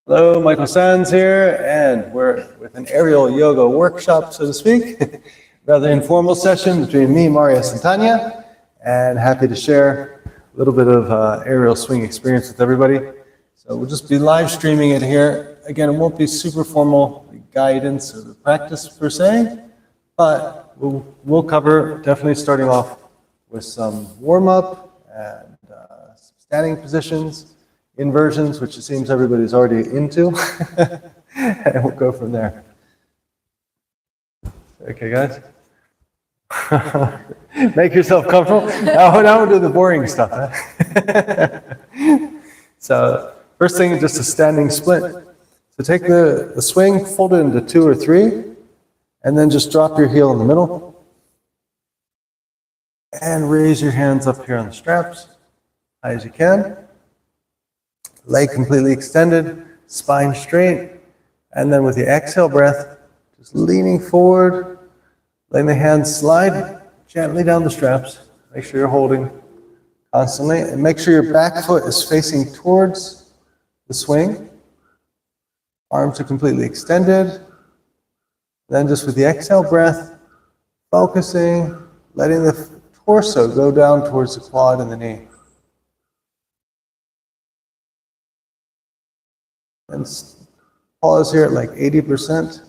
Hello, Michael Sands here, and we're with an aerial yoga workshop, so to speak. Rather informal session between me, Marius, and Tanya, and happy to share a little bit of aerial swing experience with everybody. So we'll just be live streaming it here. Again, it won't be super formal guidance or practice per se, but we'll cover, definitely starting off with some warm-up and some standing positions, inversions, which it seems everybody's already into, and we'll go from there. Okay, guys? Make yourself comfortable. Now we'll do the boring stuff. Huh? So, first thing is just a standing split. So take the swing, fold it into 2 or 3, and then just drop your heel in the middle. And raise your hands up here on the straps, high as you can. Leg completely extended, spine straight, and then with the exhale breath, just leaning forward, letting the hands slide gently down the straps. Make sure you're holding constantly, and make sure your back foot is facing towards the swing. Arms are completely extended. Then just with the exhale breath, focusing, letting the torso go down towards the quad and the knee. And pause here at like 80%.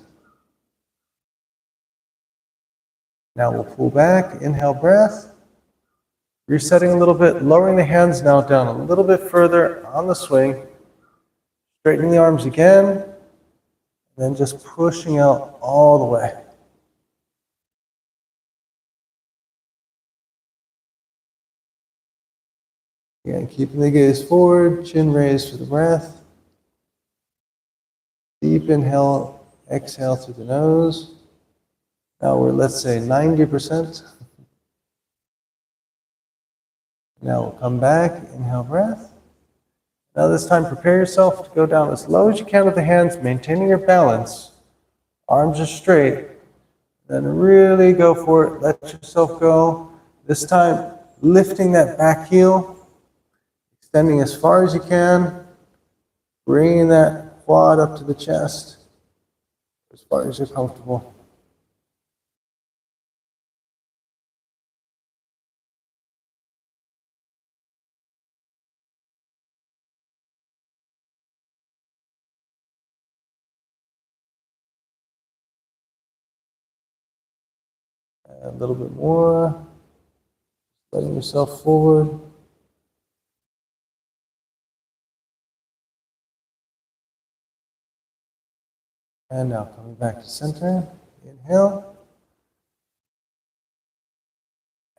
Now we'll pull back, inhale breath. Resetting a little bit, lowering the hands now down a little bit further on the swing. Straightening the arms again. And then just pushing out all the way. Again, keeping the gaze forward, chin raised for the breath. Deep inhale, exhale through the nose. Now we're, let's say, 90%. Now we'll come back, inhale breath. Now this time prepare yourself to go down as low as you can with the hands, maintaining your balance. Arms are straight. Then really go for it, let yourself go. This time lifting that back heel, extending as far as you can, bringing that quad up to the chest, as far as you're comfortable. A little bit more, letting yourself forward. And now coming back to center, inhale.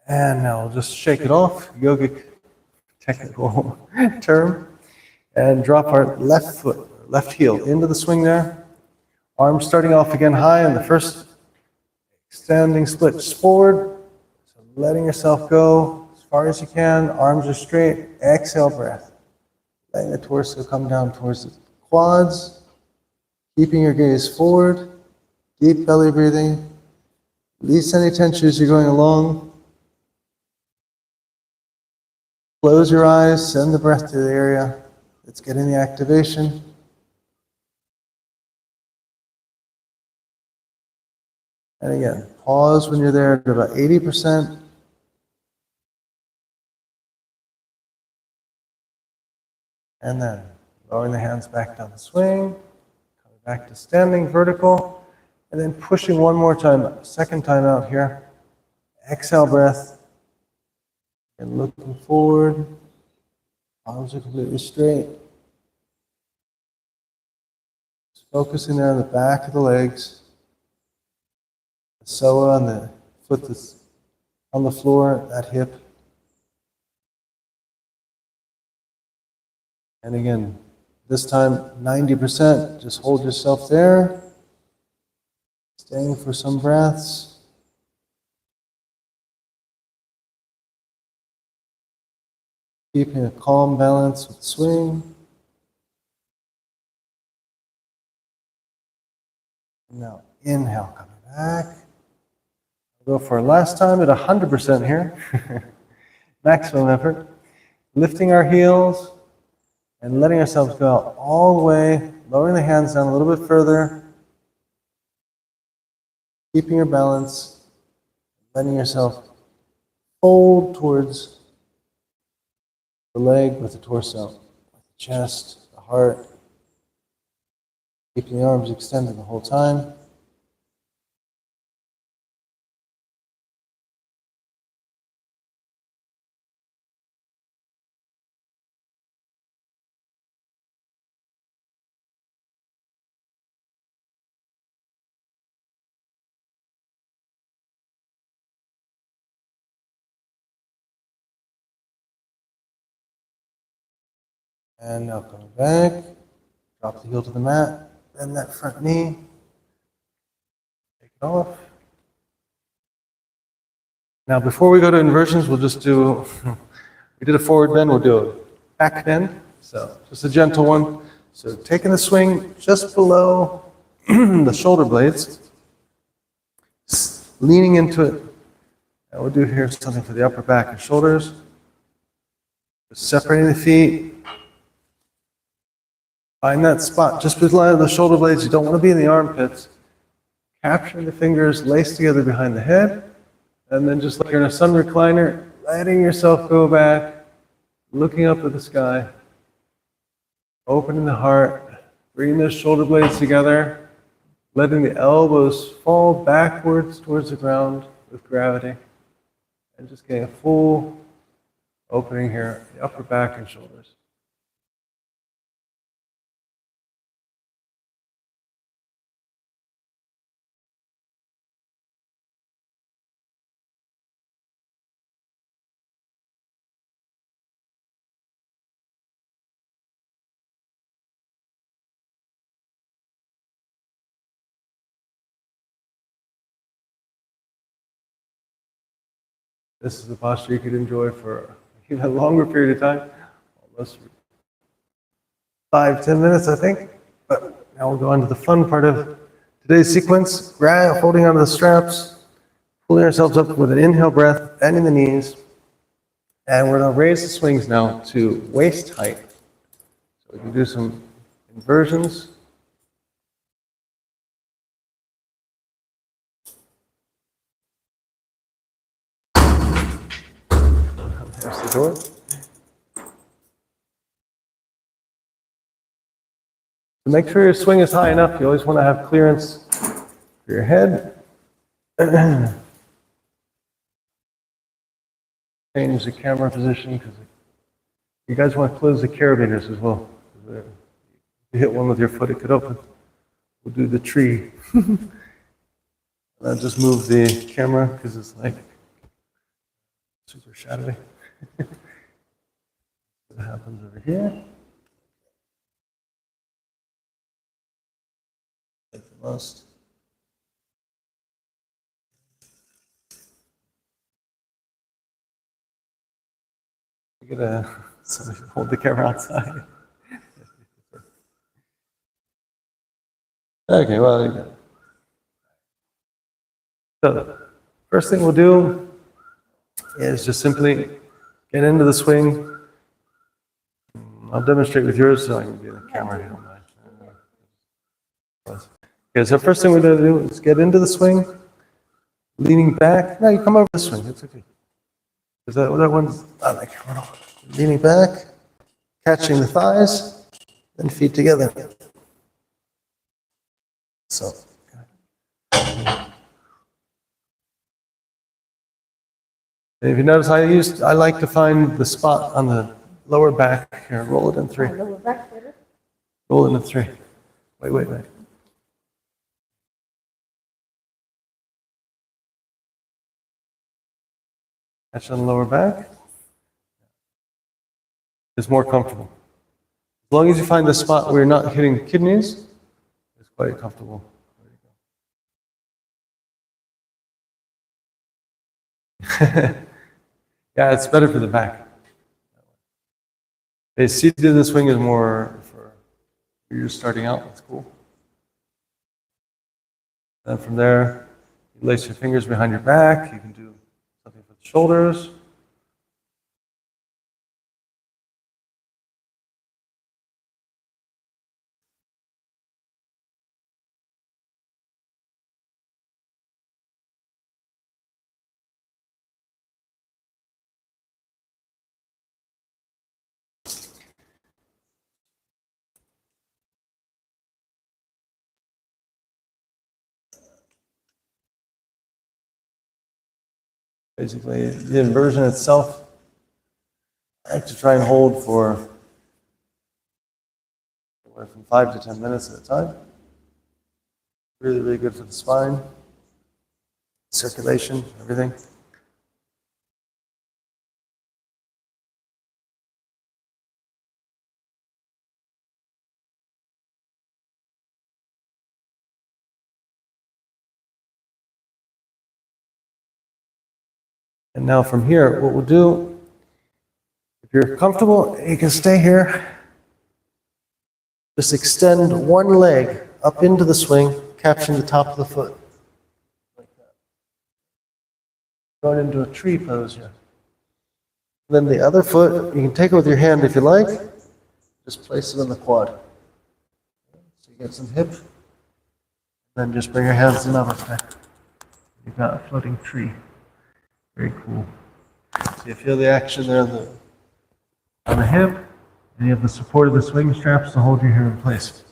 And now we'll just shake it off, yogic technical term, and drop our left foot, left heel into the swing there. Arms starting off again high on the first extending split forward. So letting yourself go as far as you can, arms are straight, exhale breath. Letting the torso come down towards the quads. Keeping your gaze forward, deep belly breathing. Release any tension as you're going along. Close your eyes, send the breath to the area that's getting the activation. And again, pause when you're there at about 80%. And then lowering the hands back down the swing. Back to standing vertical, and then pushing one more time, second time out here. Exhale breath, and looking forward. Arms are completely straight. Just focusing there on the back of the legs. The psoas on the foot that's on the floor, that hip. And again, this time, 90%. Just hold yourself there. Staying for some breaths. Keeping a calm balance with swing. Now, inhale, coming back. We'll go for our last time at 100% here. Maximum effort. Lifting our heels. And letting ourselves go all the way, lowering the hands down a little bit further, keeping your balance, letting yourself fold towards the leg with the torso, the chest, the heart, keeping the arms extended the whole time. And now coming back, drop the heel to the mat, bend that front knee, take it off. Now before we go to inversions, we'll just do, we did a forward bend, we'll do a back bend. So just a gentle one. So taking the swing just below the shoulder blades, leaning into it. And we'll do here something for the upper back and shoulders. Just separating the feet. Find that spot just below the shoulder blades. You don't want to be in the armpits. Capturing the fingers laced together behind the head. And then just like you're in a sun recliner, letting yourself go back, looking up at the sky, opening the heart, bringing those shoulder blades together, letting the elbows fall backwards towards the ground with gravity, and just getting a full opening here, the upper back and shoulders. This is a posture you could enjoy for even a longer period of time, almost 5-10 minutes, I think. But now we'll go on to the fun part of today's sequence. Holding onto the straps, pulling ourselves up with an inhale breath, bending the knees. And we're going to raise the swings now to waist height. So we can do some inversions. There's the door. So make sure your swing is high enough. You always want to have clearance for your head. Change the camera position because you guys want to close the carabiners as well. If you hit one with your foot, it could open. We'll do the tree. I'll just move the camera because it's like super shadowy. What happens over here? Like the most. You gotta hold the camera outside. Okay, well, you got it. So, first thing we'll do is just simply get into the swing. I'll demonstrate with yours so I can be in the camera if you don't mind. Okay, so first thing we're going to do is get into the swing, leaning back. No, you come over the swing. It's okay. Is that one's on the camera? Leaning back, catching the thighs, then feet together. So. And if you notice, I like to find the spot on the lower back here. Roll it in 3. Lower back, roll it in 3. Wait. Catch on the lower back. It's more comfortable. As long as you find the spot where you're not hitting the kidneys, it's quite comfortable. Yeah, it's better for the back. Okay, seated in the swing is more for you're just starting out. That's cool. Then from there, you lace your fingers behind your back. You can do something for the shoulders. Basically, the inversion itself, I like to try and hold for anywhere from 5 to 10 minutes at a time. Really, really good for the spine, circulation, everything. And now from here, what we'll do, if you're comfortable, you can stay here. Just extend one leg up into the swing, catching the top of the foot. Like that. Going into a tree pose here. Then the other foot, you can take it with your hand if you like. Just place it on the quad. So you get some hip. Then just bring your hands to namaste. You've got a floating tree. Very cool. So you feel the action there on the hip, and you have the support of the swing straps to hold you here in place.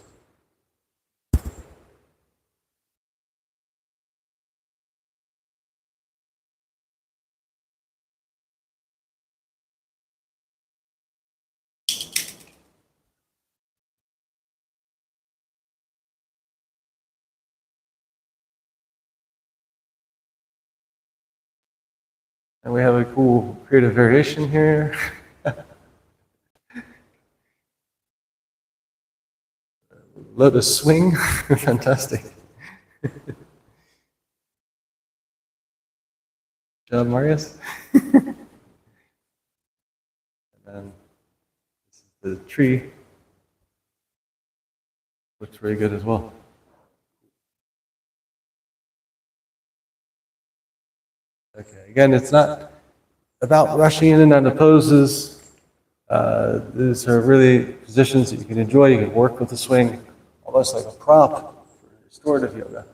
And we have a cool creative variation here. Lotus swing, fantastic. Job, Marius. And then this is the tree. Looks very good as well. Okay, again, it's not about rushing in and out of poses. These are really positions that you can enjoy. You can work with the swing almost like a prop for restorative yoga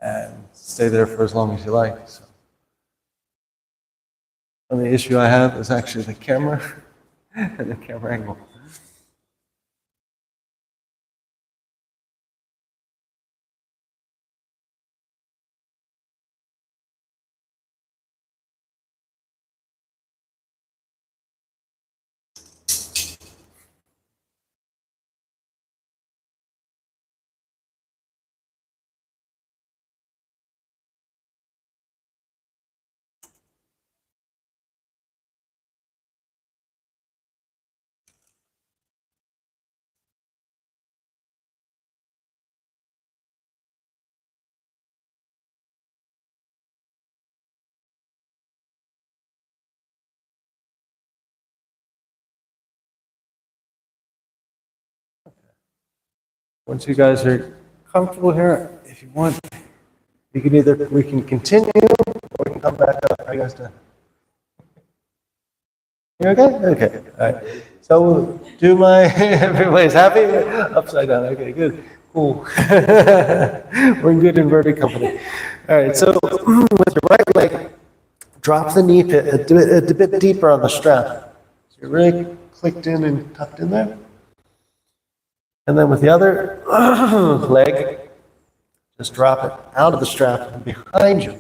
and stay there for as long as you like. So. And the issue I have is actually the camera and the camera angle. Once you guys are comfortable here, if you want, we can continue or we can come back up. How are you guys doing? You okay? Okay. All right. So we'll do everybody's happy? Upside down. Okay, good. Cool. We're in good inverted company. All right, so with your right leg, drop the knee a bit deeper on the strap. So you're really clicked in and tucked in there. And then with the other leg, just drop it out of the strap and behind you.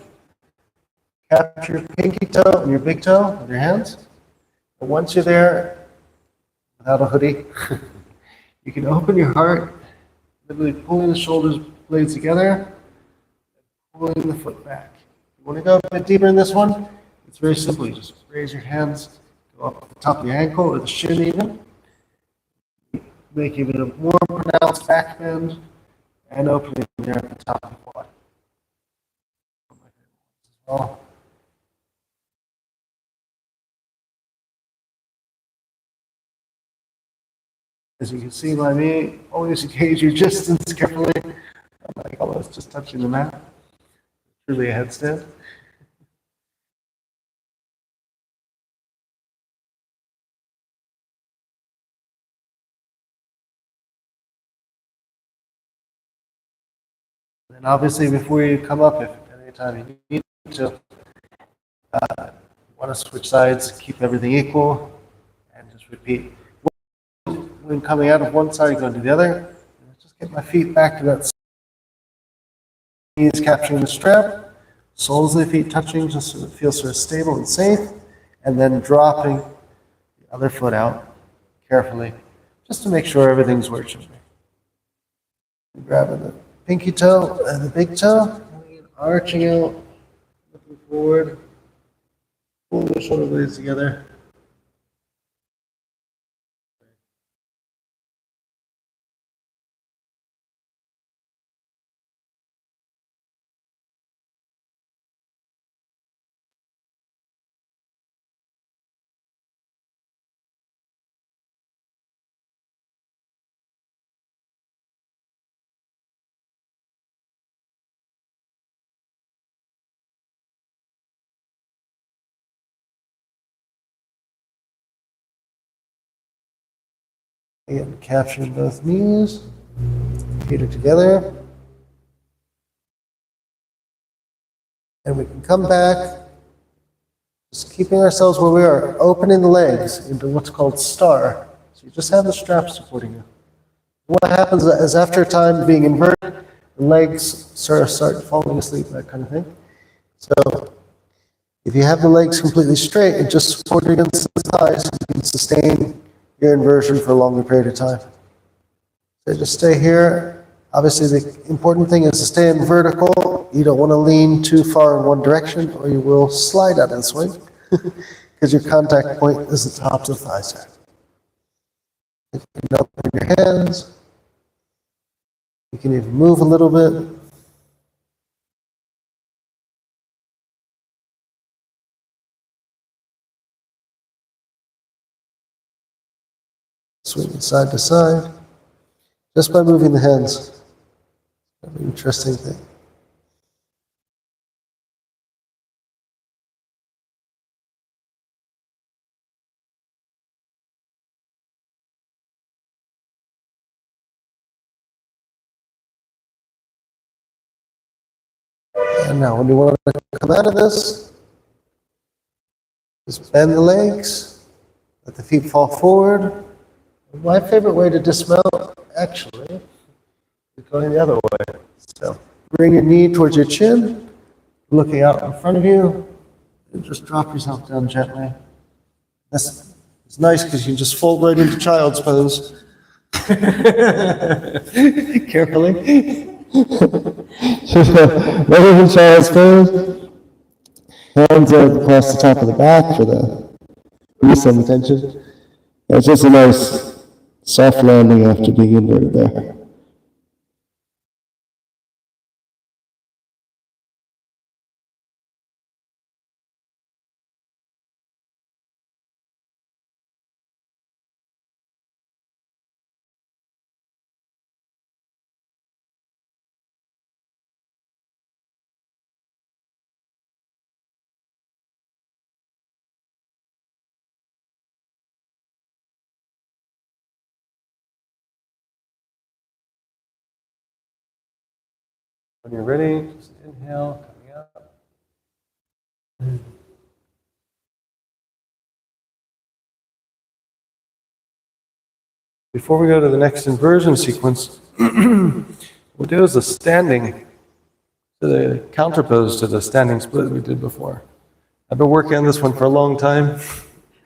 Capture your pinky toe and your big toe with your hands. And once you're there, without a hoodie, you can open your heart, literally pulling the shoulders blades together, pulling the foot back. You want to go a bit deeper in this one? It's very simple. You just raise your hands, go up to the top of your ankle or the shin even. Make even a more pronounced back bend and opening there at the top of the quad. Well, as you can see by me, always gauge your distance carefully. I'm like almost just touching the mat. Truly a headstand. And obviously, before you come up, if at any time you need to, want to switch sides, keep everything equal, and just repeat. When coming out of one side, going to the other, just get my feet back to that. Knees capturing the strap, soles of the feet touching just so it feels sort of stable and safe, and then dropping the other foot out carefully, just to make sure everything's where it should be. Grabbing the pinky toe and the big toe, arching out, looking forward, pull the shoulder blades together. Again, capture both knees, feet are together. And we can come back, just keeping ourselves where we are, opening the legs into what's called star. So you just have the straps supporting you. What happens is after a time being inverted, the legs start falling asleep, that kind of thing. So if you have the legs completely straight and just supported against the thighs, you can sustain your inversion for a longer period of time. So just stay here. Obviously, the important thing is to stay in vertical. You don't want to lean too far in one direction or you will slide out of the swing because your contact point is the tops of the thighs. You can open your hands. You can even move a little bit. Swing side to side, just by moving the hands. An interesting thing. And now when you want to come out of this, just bend the legs, let the feet fall forward. My favorite way to dismount, actually, is going the other way. So bring your knee towards your chin, looking out in front of you, and just drop yourself down gently. This is nice because you can just fold right into child's pose. Carefully. Right into child's pose. Hands across the top of the back for the release and tension. It's just a nice soft landing after being inverted there. When you're ready, just inhale, coming up. Before we go to the next inversion sequence, we'll do is a standing, the counterpose to the standing split we did before. I've been working on this one for a long time.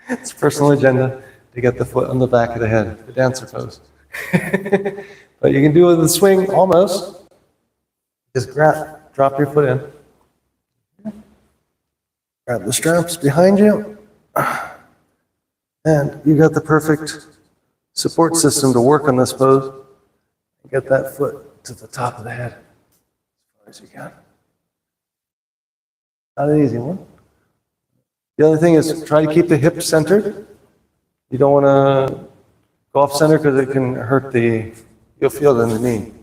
It's a personal agenda to get the foot on the back of the head, the dancer pose. But you can do it with the swing almost. Just drop your foot in. Grab the straps behind you. And you got the perfect support system to work on this pose. Get that foot to the top of the head as far as you can. Not an easy one. The other thing is try to keep the hips centered. You don't want to go off center because it can hurt you'll feel it in the knee.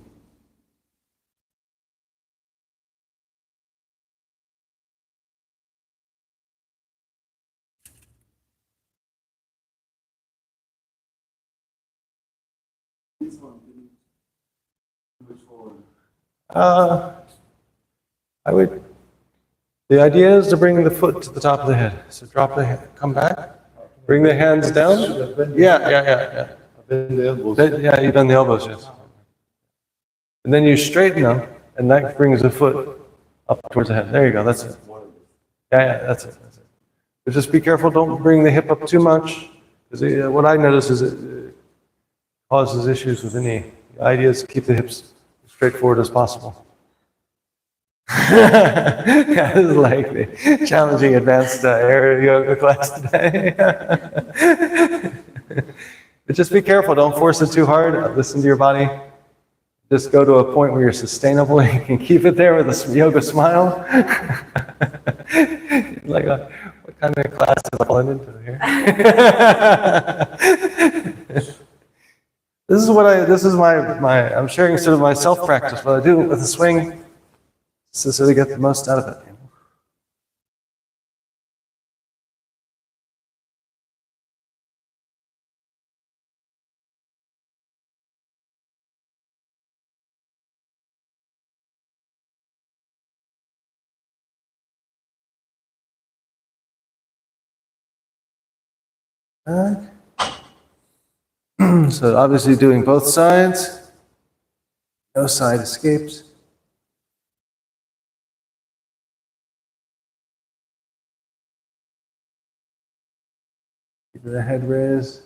The idea is to bring the foot to the top of the head. So drop the head, come back, bring the hands down. Yeah. Bend the elbows. Yeah, you bend the elbows, yes. And then you straighten them, and that brings the foot Up towards the head. There you go. That's it. Yeah, that's it. That's it. But just be careful. Don't bring the hip up too much. Because what I notice is it causes issues with the knee. The idea is to keep the hips as straightforward as possible. Yeah, this is like the challenging advanced air yoga class today. But just be careful. Don't force it too hard. Listen to your body. Just go to a point where you're sustainable. You can keep it there with a yoga smile. Like, what kind of class is I falling into here? This is my, I'm sharing sort of my self-practice, what I do with the swing, so to get the most out of it. So obviously doing both sides, no side escapes. Keep the head raised.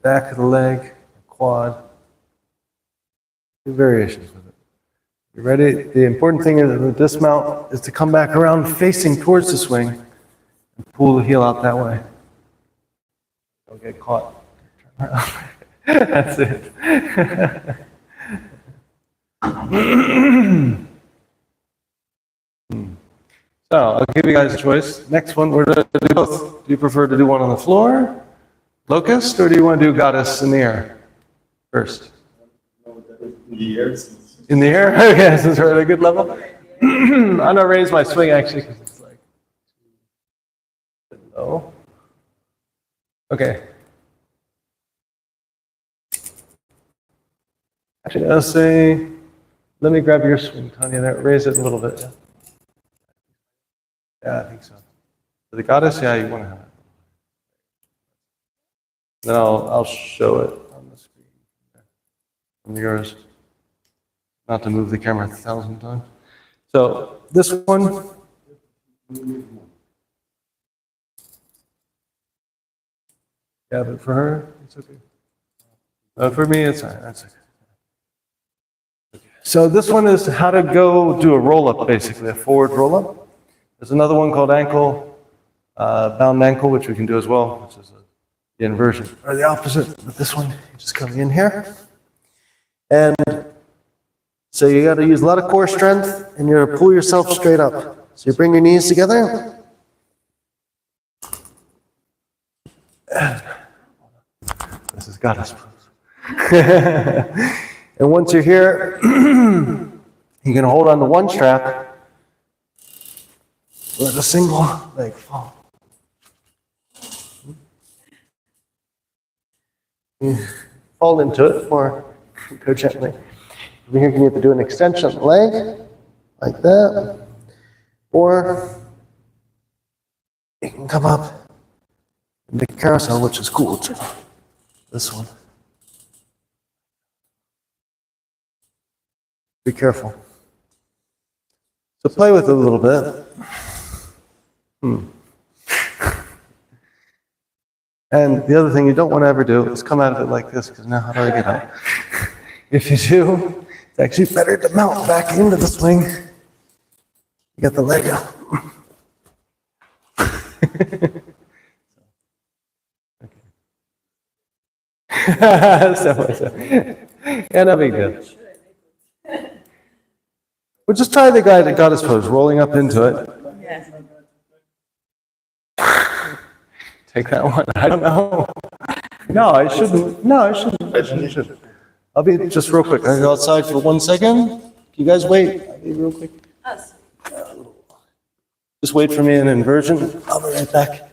Back of the leg, quad. Two variations with it. You ready? The important thing is the dismount is to come back around facing towards the swing and pull the heel out that way. Don't get caught. That's it. So I'll give you guys a choice. Next one, we're going to do both. Do you prefer to do one on the floor, locust, or do you want to do goddess in the air first? In the air. In the air? Okay, since we're at a good level. I'm going to raise my swing actually because it's like low. Okay. Actually, I'll say, let me grab your swing, Tanya, there. Raise it a little bit. Yeah, yeah, I think so. For the goddess, yeah, you want to have it. Then I'll show it on the screen from yours. Not to move the camera 1,000 times. So this one. Yeah, but for her, it's okay. For me, it's all right. That's okay. So this one is how to go do a roll-up, basically, a forward roll-up. There's another one called ankle, bound ankle, which we can do as well, which is the inversion, or the opposite. But this one, just coming in here. And so you got to use a lot of core strength, and you're going to pull yourself straight up. So you bring your knees together. This has got us. And once you're here, you're going to hold on to one strap. Let a single leg fall. Fall into it, or go gently. Over here, you can either do an extension of the leg, like that, or you can come up and make a carousel, which is cool too. This one. Be careful. So play with it a little bit. And the other thing you don't want to ever do is come out of it like this, because now how do I get out? If you do, it's actually better to mount back into the swing. You get the leg out. Yeah, no big deal. Well, just try the goddess pose, rolling up into it. Take that one. I don't know. No, I shouldn't. No, I shouldn't. I shouldn't. I'll be just real quick. I'll go outside for 1 second. Can you guys wait? I'll be real quick. Us. Just wait for me in inversion. I'll be right back.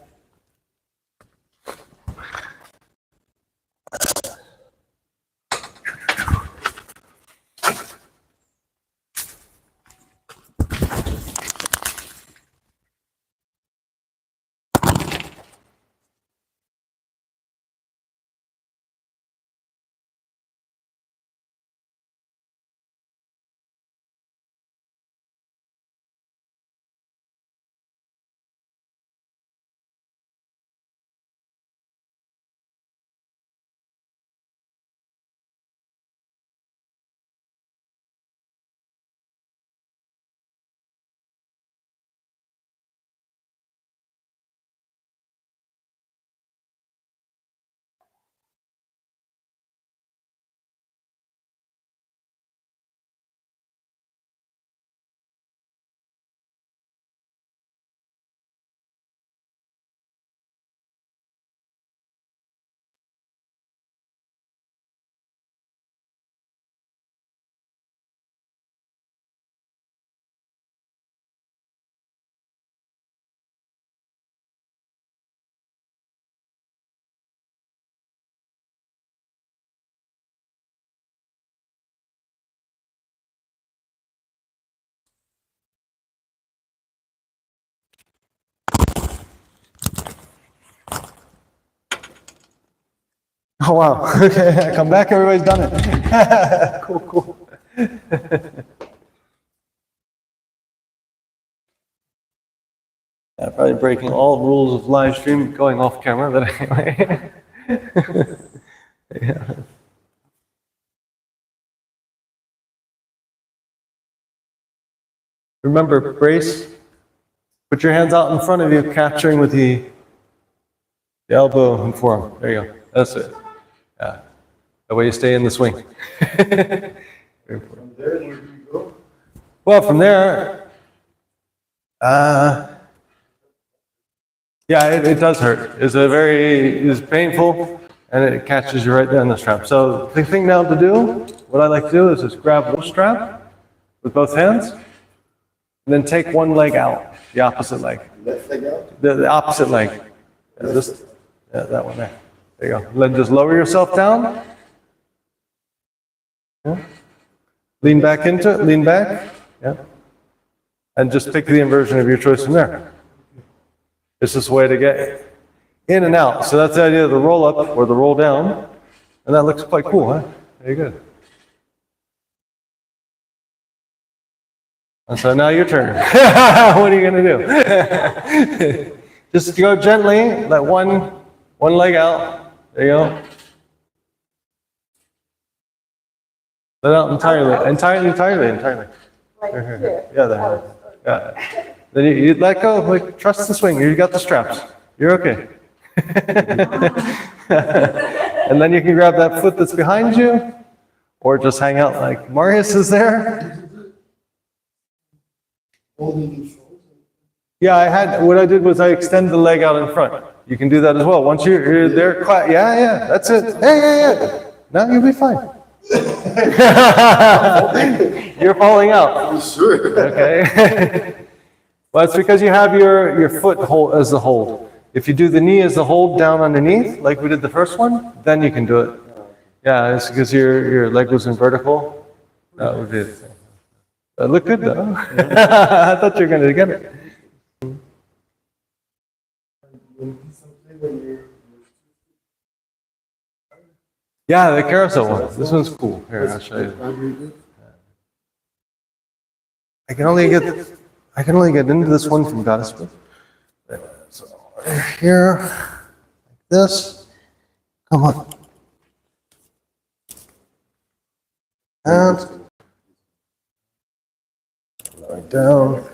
Oh, wow. Okay, I come back, everybody's done it. Cool, cool. Yeah, probably breaking all rules of live stream, going off camera, but anyway. Yeah. Remember, brace. Put your hands out in front of you, capturing with the elbow and forearm. There you go. That's it. Yeah. That way you stay in the swing. Very important. From there, where do you go? Well, from there, yeah, it does hurt. It's painful, and it catches you right there in the strap. So the thing now to do, what I like to do is just grab one strap with both hands, and then take one leg out, the opposite leg. Left leg out? The opposite leg. Yeah, that one there. There you go. Then just lower yourself down. Yeah. Lean back into it, lean back. Yeah. And just pick the inversion of your choice from there. It's just a way to get in and out. So that's the idea of the roll up or the roll down. And that looks quite cool, huh? Very good. And so now your turn. What are you going to do? Just go gently, let one leg out. There you go. Let out entirely. Entirely. Like Here. here. Yeah, there. Yeah. Then you let go, like, trust the swing. You got the straps. You're okay. And then you can grab that foot that's behind you, or just hang out like Marius is there. Holding the shoulders. Yeah, what I did was I extended the leg out in front. You can do that as well. Once you're there, yeah, that's it. Yeah. Now you'll be fine. You're falling out. I'm sure. Okay. Well, it's because you have your foot hold as the hold. If you do the knee as the hold down underneath, like we did the first one, then you can do it. Yeah, it's because your leg was in vertical. That would be it. That looked good though. I thought you were going to get it. Yeah, the carousel one. This one's cool. Here, I'll show you. I can only get into this one from Goddessville. So here, like this. Come on. And lower down.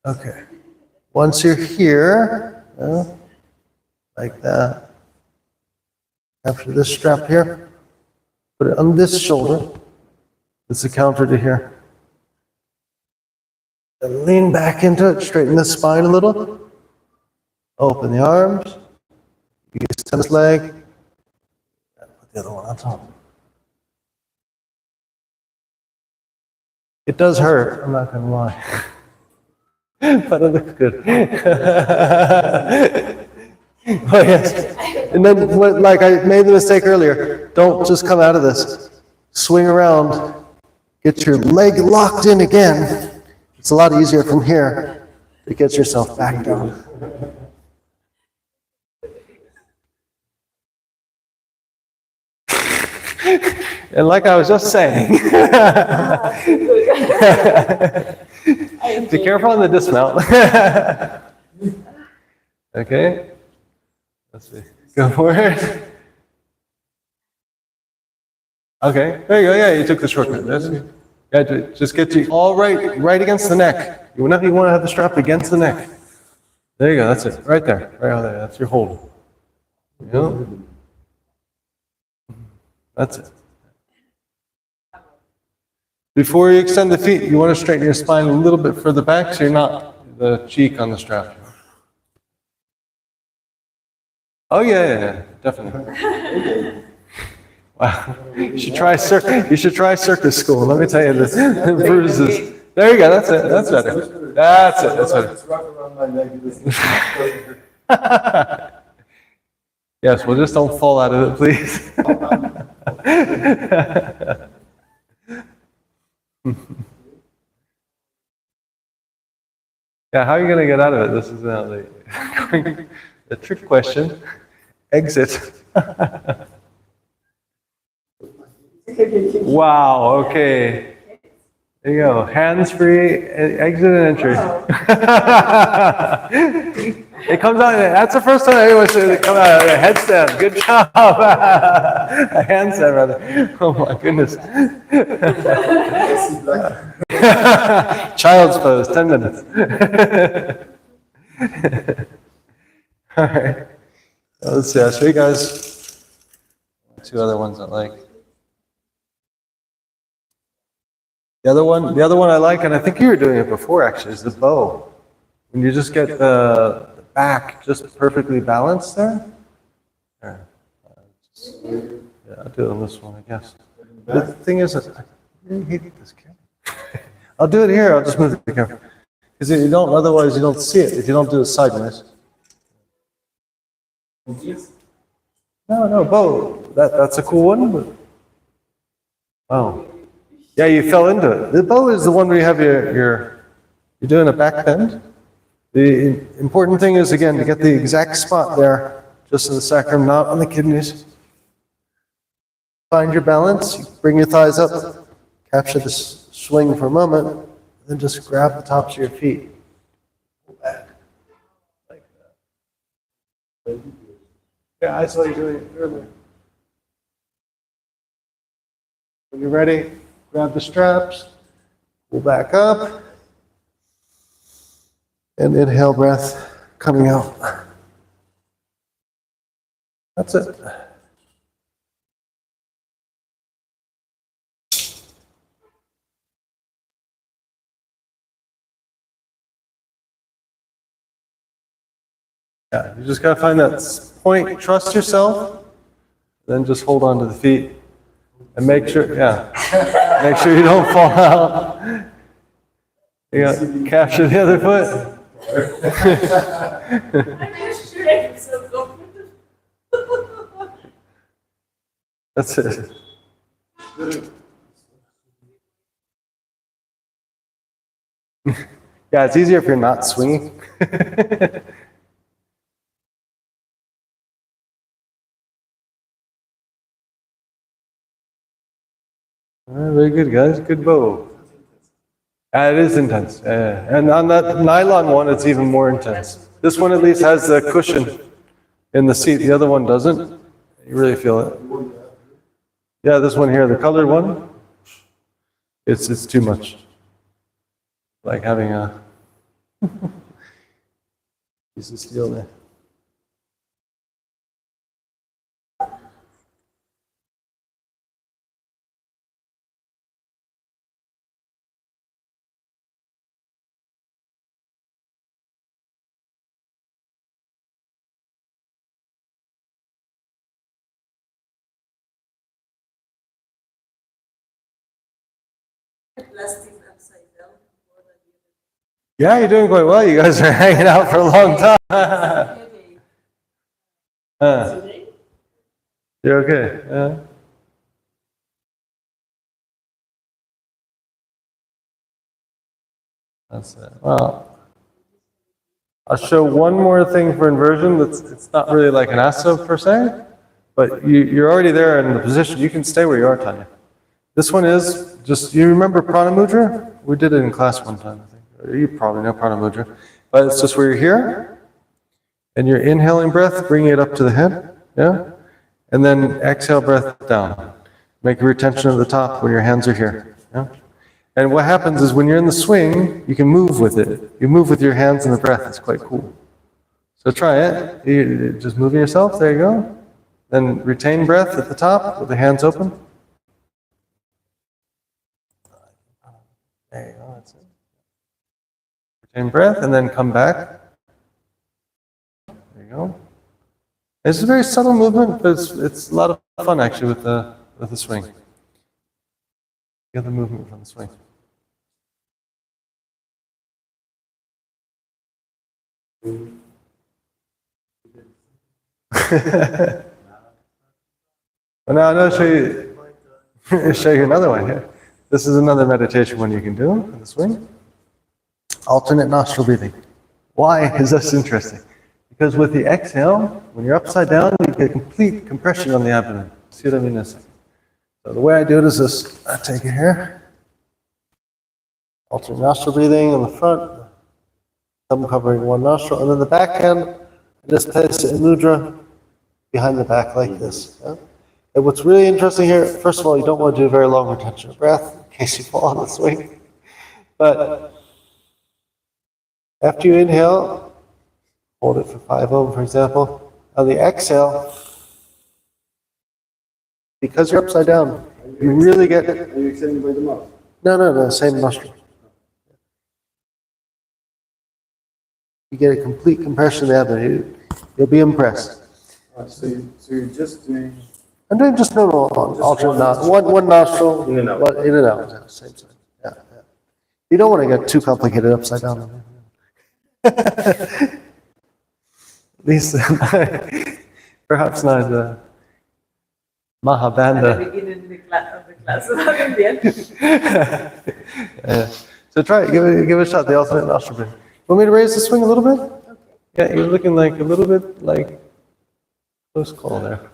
Okay. Once you're here, like that, capture this strap here, put it on this shoulder. It's the counter to here. And lean back into it, straighten the spine a little. Open the arms. You extend this leg. And put the other one on top. It does hurt, I'm not going to lie. But it looks good. Oh, yes. And then, like I made the mistake earlier, don't just come out of this. Swing around, get your leg locked in again. It's a lot easier from here to get yourself back down. And like I was just saying, be careful on the dismount. Okay, let's see. Go for it. Okay, there you go. Yeah, you took the shortcut. That's good. Yeah, just get you all right against the neck. You want to have the strap against the neck. There you go. That's it. Right there. Right out there. That's your hold. Yeah. That's it. Before you extend the feet, you want to straighten your spine a little bit further back so you're not the cheek on the strap. Oh yeah, definitely. Wow. You should try circus school. Let me tell you this. Bruises. There you go. That's it. That's better. That's it. That's better. It's wrapped around my neck. This is Yes, well, just don't fall out of it, please. Yeah, how are you going to get out of it? This is the trick question. Exit. Wow, okay. There you go. Hands-free, exit and entry. It comes out, that's the first time anyone said it come out, a headstand. Good job. A handstand, rather. Oh my goodness. Child's pose, 10 minutes. All right. Let's see, I'll show you guys two other ones I like. The other one I like, and I think you were doing it before actually, is the bow. When you just get the back just perfectly balanced there. There. Yeah, I'll do it on this one, I guess. The thing is, I really hate this camera. I'll do it here, I'll just move the camera. Because you don't, otherwise you don't see it if you don't do it sideways. No, bow. That's a cool one. But... Oh. Yeah, you fell into it. The bow is the one where you have you're doing a back bend. The important thing is, again, to get the exact spot there, just in the sacrum, not on the kidneys. Find your balance, you bring your thighs up, capture the swing for a moment, then just grab the tops of your feet. Pull back, like that. Yeah, I saw you doing it earlier. When you're ready, grab the straps, pull back up, and inhale breath coming out. That's it. Yeah, you just got to find that point, trust yourself, then just hold on to the feet and make sure, make sure you don't fall out. You got to capture the other foot. That's it. Yeah, it's easier if you're not swinging. Very good, guys. Good bow. It is intense. And on that nylon one, it's even more intense. This one at least has the cushion in the seat. The other one doesn't. You really feel it. Yeah, this one here, the colored one, it's too much. Like having a piece of steel there. Yeah, you're doing quite well. You guys are hanging out for a long time. You're okay. That's it. Well, I'll show one more thing for inversion. It's not really like an asa per se, but you're already there in the position. You can stay where you are, Tanya. This one is just, you remember Prana Mudra? We did it in class one time, I think. You probably know Prana Mudra. But it's just where you're here, and you're inhaling breath, bringing it up to the head, yeah? And then exhale breath down. Make a retention at the top when your hands are here, yeah? And what happens is when you're in the swing, you can move with it. You move with your hands and the breath. It's quite cool. So try it. You just moving yourself. There you go. Then retain breath at the top with the hands open. There you go. That's it. Retain breath and then come back. There you go. It's a very subtle movement, but it's a lot of fun actually with the swing. Get the movement from the swing. Well, now I'll show you another one here. This is another meditation one you can do in the swing. Alternate nostril breathing. Why is this interesting? Because with the exhale, when you're upside down, you get complete compression on the abdomen. See what I mean in a second. So the way I do it is this. I take it here. Alternate nostril breathing in the front. Thumb covering one nostril. And then the back hand, I just place it in mudra behind the back like this. Yeah? And what's really interesting here, first of all, you don't want to do a very long retention of breath in case you fall on the swing. But after you inhale, hold it for 5 Om, for example. On the exhale, because you're upside down, you really get... Are you extending by the mouth? No, same nostril. You get a complete compression of the abdomen. You'll be impressed. So you're just doing... I'm doing just normal alternate nostril. One nostril, In and out. in and out. Yeah, same side. Yeah. You don't want to get too complicated upside down. At least, perhaps not Mahabandha. Beginning of the class, not in the end. Yeah. So try it. Give it a shot. The alternate nostril breathing. Want me to raise the swing a little bit? Yeah, you're looking like a little bit like close call there.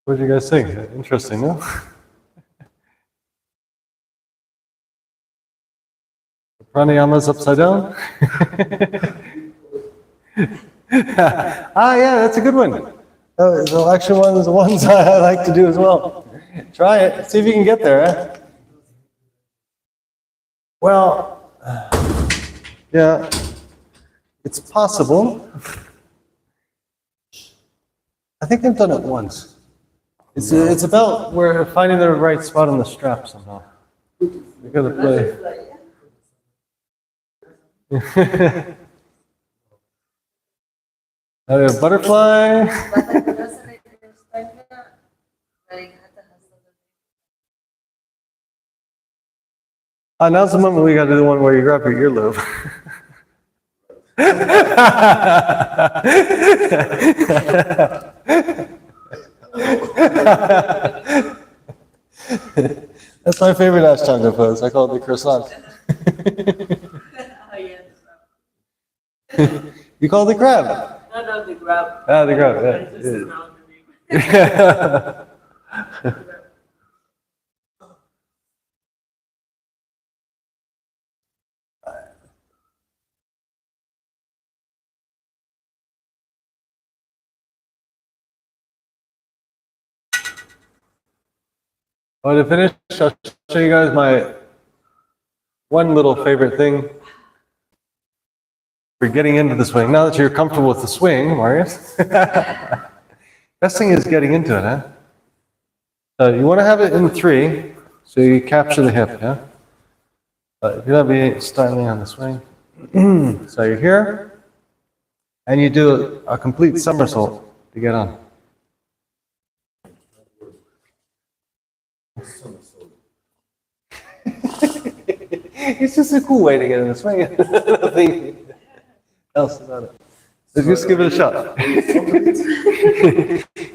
What do you guys think? Interesting, no? Pranayama's upside down? Yeah, that's a good one. The action one is the ones I like to do as well. Try it, see if you can get there. Eh? Well, yeah, it's possible. I think I've done it once. It's about where finding the right spot on the strap somehow. You gotta play. Butterfly. Now's the moment we got to do the one where you grab your earlobe. That's my favorite Ashtanga pose. I call it the croissant. You call it the crab? No, the grab. Ah, the grab, yeah. Oh, to finish, I'll show you guys my one little favorite thing for getting into the swing. Now that you're comfortable with the swing, Marius, best thing is getting into it, huh? So you want to have it in 3, so you capture the hip, yeah? But if you're not being styling on the swing, so you're here, and you do a complete somersault to get on. It's just a cool way to get in the swing. Nothing else about it. So just give it a shot.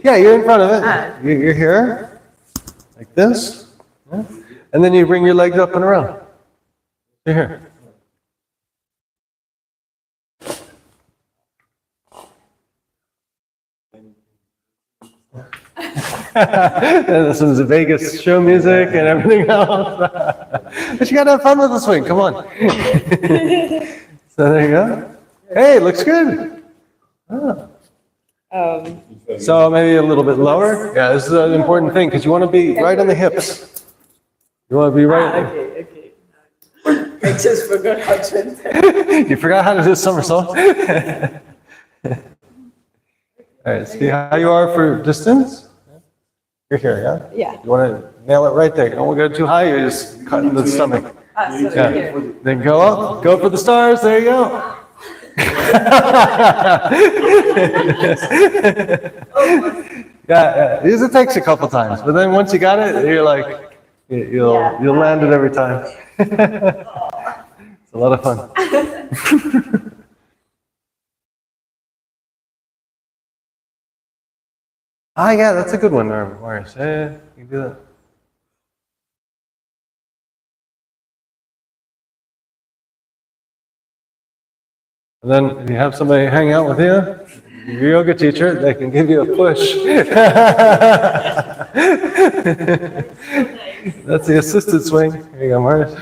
Yeah, you're in front of it. You're here, like this. Yeah. And then you bring your legs up and around. You're here. And this is the Vegas show music and everything else. But you gotta have fun with the swing, come on. So there you go. Hey, looks good. Oh. So maybe a little bit lower. Yeah, this is an important thing because you want to be right on the hips. You want to be right. Okay. I just forgot how to enter. You forgot how to do somersault. All right, see how you are for distance? You're here, yeah? Yeah. You want to nail it right there. You don't want to go too high, you're just cutting the stomach. So Yeah. here. Then go up, go for the stars, there you go. Yeah, it usually takes a couple times, but then once you got it, you're like, you'll land it every time. It's a lot of fun. Yeah, that's a good one, Marius. Yeah, you can do that. And then if you have somebody hang out with you, your yoga teacher, they can give you a push. That's the assisted swing. Here you go, Marius.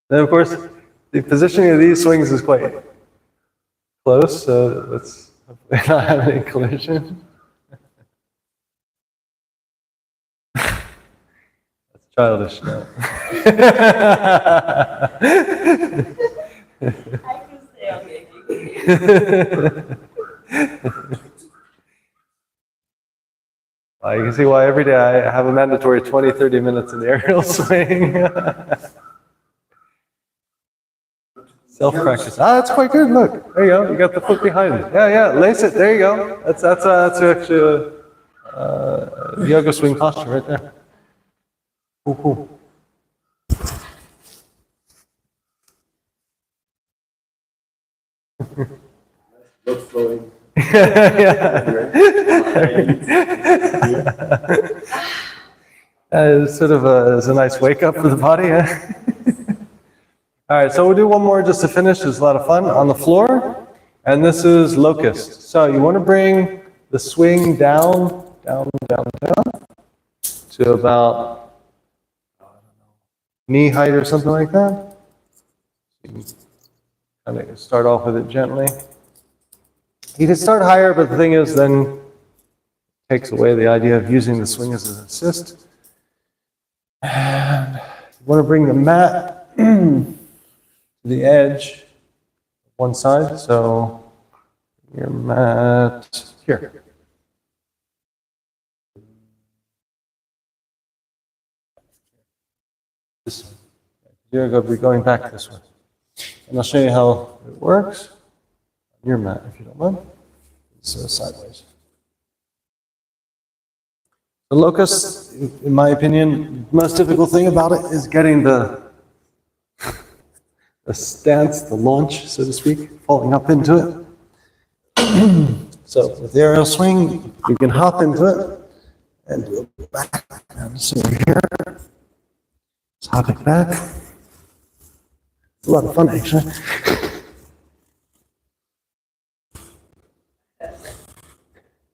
Then, of course, the positioning of these swings is quite close, so let's hopefully not have any collision. That's childish now. I can stay on You can see why every day I have a mandatory 20-30 minutes in the aerial swing. Self-practice. That's quite good. Look, there you go. You got the foot behind it. Yeah, lace it. There you go. That's actually a yoga swing posture right there. Cool. Blood flowing. It's sort of it's a nice wake up for the body. Huh? All right, so we'll do one more just to finish. It's a lot of fun on the floor. And this is locust. So you want to bring the swing down to about knee height or something like that. You can kind of start off with it gently. You can start higher, but the thing is then it takes away the idea of using the swing as an assist. And you want to bring the mat to the edge one side, so your mat here. This way. You're going to be going back this way. And I'll show you how it works on your mat, if you don't mind. So sideways. The locust, in my opinion, the most difficult thing about it is getting the stance, the launch, so to speak, falling up into it. So with the aerial swing, you can hop into it and do a back. So here, just hop it back. It's a lot of fun, actually.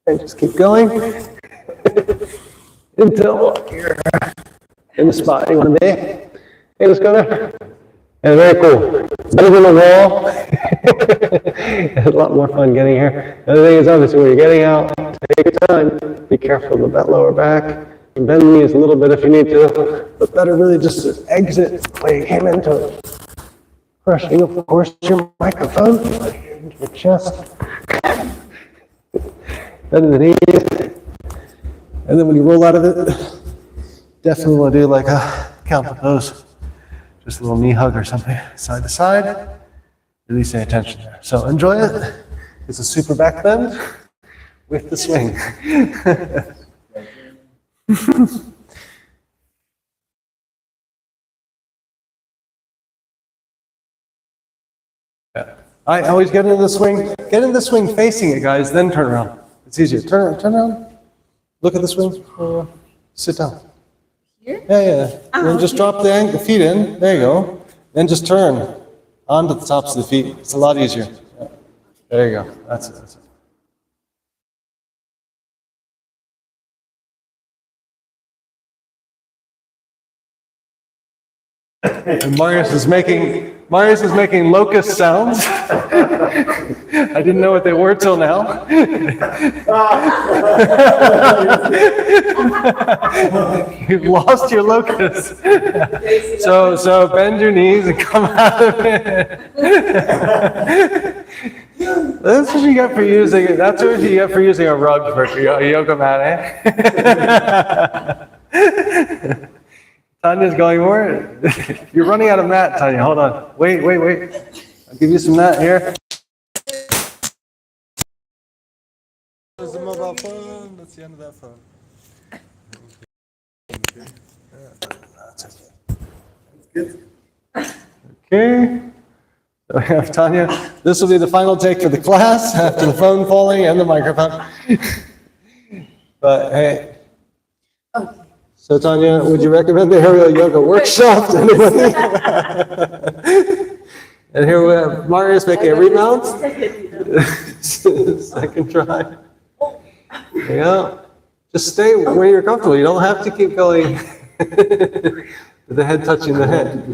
And just keep going until you're in the spot you want to be. Hey, let's go there. And very cool. It's better than a wall. It's a lot more fun getting here. The other thing is obviously when you're getting out, take your time. Be careful of that lower back. And bend the knees a little bit if you need to. But better really just to exit the way you came into it. Crushing, of course, your microphone into your chest. Bend the knees. And then when you roll out of it, definitely want to do like a counter pose. Just a little knee hug or something, side to side. Release any tension there. So enjoy it. It's a super back bend with the swing. Yeah. I always get into the swing. Get in the swing facing it, guys, then turn around. It's easier. Turn around. Look at the swing. Sit down. Here? Yeah. Then just drop the feet in. There you go. Then just turn onto the tops of the feet. It's a lot easier. Yeah. There you go. That's it. And Marius is making locust sounds. I didn't know what they were till now. You've lost your locust. So bend your knees and come out of it. That's what you get for using. That's what you get for using a rug for a yoga mat, eh? Tanya's going more. You're running out of mat, Tanya. Hold on. Wait. I'll give you some mat here. There's the mobile phone. That's the end of that phone. That's okay. Okay. So we have Tanya. This will be the final take for the class after the phone falling and the microphone. But hey. So Tanya, would you recommend the aerial yoga workshop to anybody? And here we have Marius making a remount. Second try. There you go. Just stay where you're comfortable. You don't have to keep going with the head touching the head.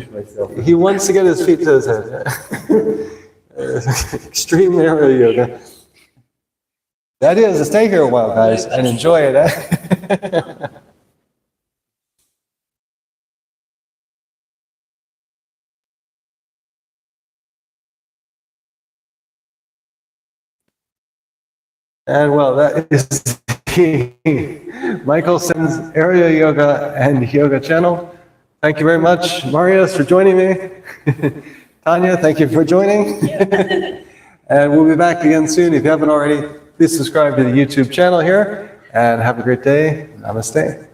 He wants to get his feet to his head. Extreme aerial yoga. The idea is to stay here a while, guys, and enjoy it. And well, that is Michaelson's Aerial Yoga and Yoga channel. Thank you very much, Marius, for joining me. Tanya, thank you for joining. And we'll be back again soon. If you haven't already, please subscribe to the YouTube channel here and have a great day. Namaste.